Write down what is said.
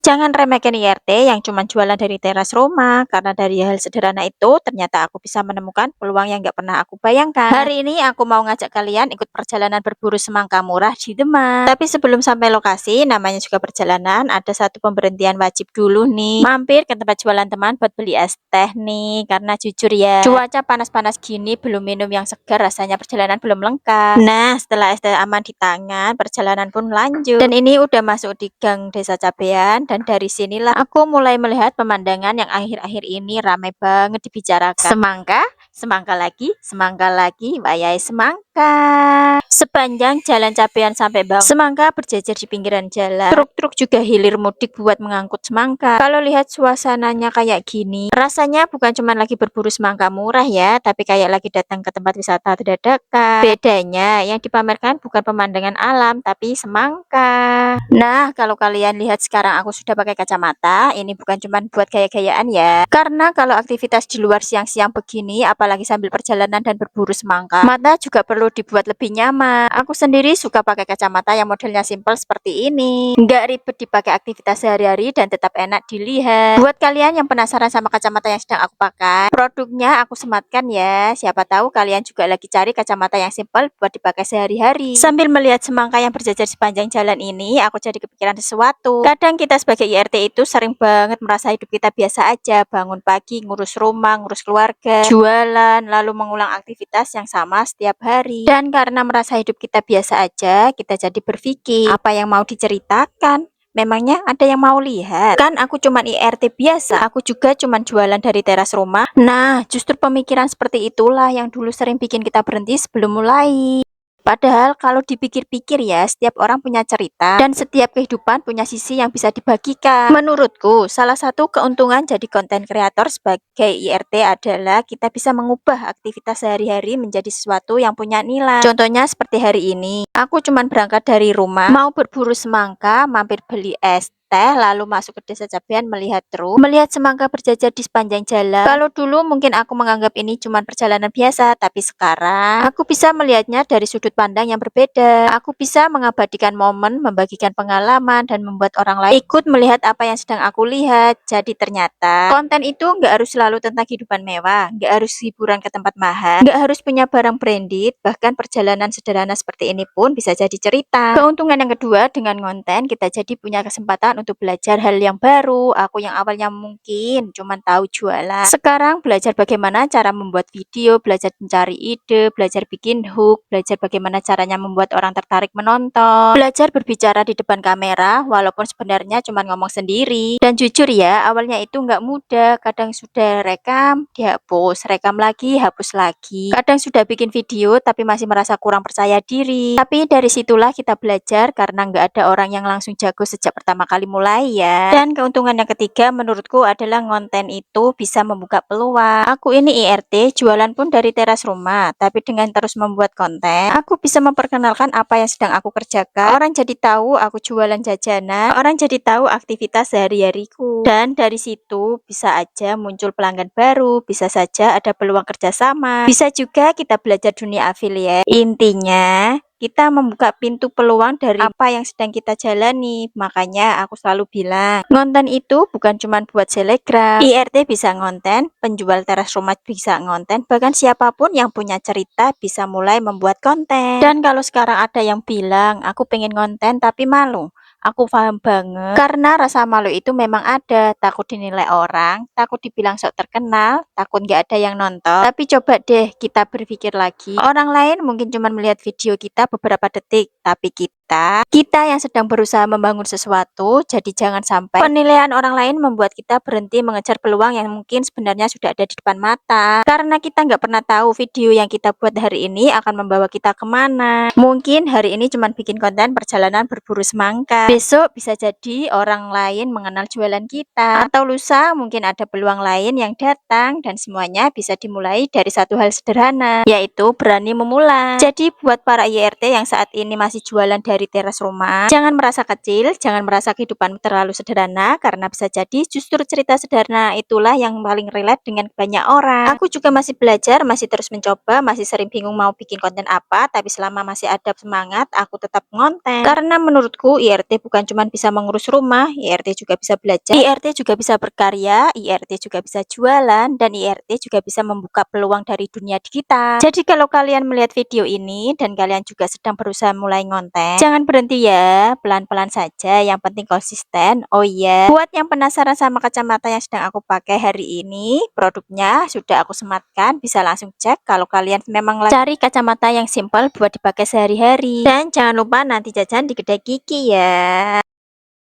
Jangan remehkan IRT yang cuma jualan dari teras rumah, karena dari hal sederhana itu ternyata aku bisa menemukan peluang yang nggak pernah aku bayangkan. Hari ini aku mau ngajak kalian ikut perjalanan berburu semangka murah di Demak. Tapi sebelum sampai lokasi, namanya juga perjalanan, ada satu pemberhentian wajib dulu nih. Mampir ke tempat jualan teman buat beli es teh nih, karena jujur ya, cuaca panas-panas gini belum minum yang segar, rasanya perjalanan belum lengkap. Nah, setelah es teh aman di tangan, perjalanan pun lanjut. Dan ini udah masuk di gang Desa Cabean, dan dari sinilah aku mulai melihat pemandangan yang akhir-akhir ini ramai banget dibicarakan. Semangka, semangka lagi, wayai semangka. Sepanjang jalan Cabean sampai bawah, semangka berjejer di pinggiran jalan. Truk-truk juga hilir mudik buat mengangkut semangka. Kalau lihat suasananya kayak gini, rasanya bukan cuma lagi berburu semangka murah ya, tapi kayak lagi datang ke tempat wisata dadakan. Bedanya, yang dipamerkan bukan pemandangan alam, tapi semangka. Nah, kalau kalian lihat sekarang aku sudah pakai kacamata, ini bukan cuma buat gaya-gayaan ya. Karena kalau aktivitas di luar siang-siang begini, apalagi sambil perjalanan dan berburu semangka, mata juga perlu dibuat lebih nyaman. Aku sendiri suka pakai kacamata yang modelnya simple seperti ini. Nggak ribet dipakai aktivitas sehari-hari dan tetap enak dilihat. Buat kalian yang penasaran sama kacamata yang sedang aku pakai, produknya aku sematkan ya. Siapa tahu kalian juga lagi cari kacamata yang simple buat dipakai sehari-hari. Sambil melihat semangka yang berjajar sepanjang jalan ini, aku jadi kepikiran sesuatu. Kadang kita sebagai IRT itu sering banget merasa hidup kita biasa aja, bangun pagi, ngurus rumah, ngurus keluarga, jualan, lalu mengulang aktivitas yang sama setiap hari. Dan karena merasa hidup kita biasa aja, kita jadi berpikir, apa yang mau diceritakan? Memangnya ada yang mau lihat? Kan aku cuman IRT biasa, aku juga cuman jualan dari teras rumah. Nah, justru pemikiran seperti itulah yang dulu sering bikin kita berhenti sebelum mulai. Padahal kalau dipikir-pikir ya, setiap orang punya cerita dan setiap kehidupan punya sisi yang bisa dibagikan. Menurutku, salah satu keuntungan jadi konten kreator sebagai IRT adalah kita bisa mengubah aktivitas sehari-hari menjadi sesuatu yang punya nilai. Contohnya seperti hari ini, aku cuman berangkat dari rumah, mau berburu semangka, mampir beli es teh, lalu masuk ke Desa Cabean melihat truk, melihat semangka berjajar di sepanjang jalan. Kalau dulu mungkin aku menganggap ini cuma perjalanan biasa, tapi sekarang aku bisa melihatnya dari sudut pandang yang berbeda. Aku bisa mengabadikan momen, membagikan pengalaman, dan membuat orang lain ikut melihat apa yang sedang aku lihat. Jadi ternyata konten itu nggak harus selalu tentang kehidupan mewah, nggak harus hiburan ke tempat mahal, nggak harus punya barang branded, bahkan perjalanan sederhana seperti ini pun bisa jadi cerita. Keuntungan yang kedua, dengan konten kita jadi punya kesempatan untuk belajar hal yang baru. Aku yang awalnya mungkin cuma tahu jualan, sekarang belajar bagaimana cara membuat video, belajar mencari ide, belajar bikin hook, belajar bagaimana caranya membuat orang tertarik menonton, belajar berbicara di depan kamera walaupun sebenarnya cuma ngomong sendiri. Dan jujur ya, awalnya itu nggak mudah. Kadang sudah rekam, dihapus, rekam lagi, hapus lagi. Kadang sudah bikin video tapi masih merasa kurang percaya diri. Tapi dari situlah kita belajar, karena nggak ada orang yang langsung jago sejak pertama kali mulai ya. Dan keuntungan yang ketiga menurutku adalah konten itu bisa membuka peluang. Aku ini IRT, jualan pun dari teras rumah, tapi dengan terus membuat konten, aku bisa memperkenalkan apa yang sedang aku kerjakan. Orang jadi tahu aku jualan jajanan, orang jadi tahu aktivitas sehari-hariku. Dan dari situ bisa aja muncul pelanggan baru, bisa saja ada peluang kerjasama, bisa juga kita belajar dunia affiliate. Intinya, kita membuka pintu peluang dari apa yang sedang kita jalani. Makanya aku selalu bilang, konten itu bukan cuma buat selebgram. IRT bisa ngonten, penjual teras rumah bisa ngonten, bahkan siapapun yang punya cerita bisa mulai membuat konten. Dan kalau sekarang ada yang bilang, aku pengen ngonten tapi malu, aku paham banget, karena rasa malu itu memang ada. Takut dinilai orang, takut dibilang sok terkenal, takut nggak ada yang nonton. Tapi coba deh kita berpikir lagi, orang lain mungkin cuma melihat video kita beberapa detik, tapi kita yang sedang berusaha membangun sesuatu. Jadi jangan sampai penilaian orang lain membuat kita berhenti mengejar peluang yang mungkin sebenarnya sudah ada di depan mata. Karena kita nggak pernah tahu video yang kita buat hari ini akan membawa kita kemana. Mungkin hari ini cuma bikin konten perjalanan berburu semangka, besok bisa jadi orang lain mengenal jualan kita, atau lusa mungkin ada peluang lain yang datang, dan semuanya bisa dimulai dari satu hal sederhana, yaitu berani memulai. Jadi buat para IRT yang saat ini masih jualan dari dari teras rumah. Jangan merasa kecil, jangan merasa kehidupan terlalu sederhana, karena bisa jadi justru cerita sederhana itulah yang paling relate dengan banyak orang. Aku juga masih belajar, masih terus mencoba, masih sering bingung mau bikin konten apa, tapi selama masih ada semangat, aku tetap ngonten. Karena menurutku IRT bukan cuma bisa mengurus rumah, IRT juga bisa belajar, IRT juga bisa berkarya, IRT juga bisa jualan, dan IRT juga bisa membuka peluang dari dunia digital. Jadi kalau kalian melihat video ini dan kalian juga sedang berusaha mulai ngonten, jangan berhenti ya, pelan-pelan saja, yang penting konsisten. Oh iya, buat yang penasaran sama kacamata yang sedang aku pakai hari ini, produknya sudah aku sematkan, bisa langsung cek kalau kalian memang cari kacamata yang simple buat dipakai sehari-hari. Dan jangan lupa nanti jajan di kedai Kiki ya.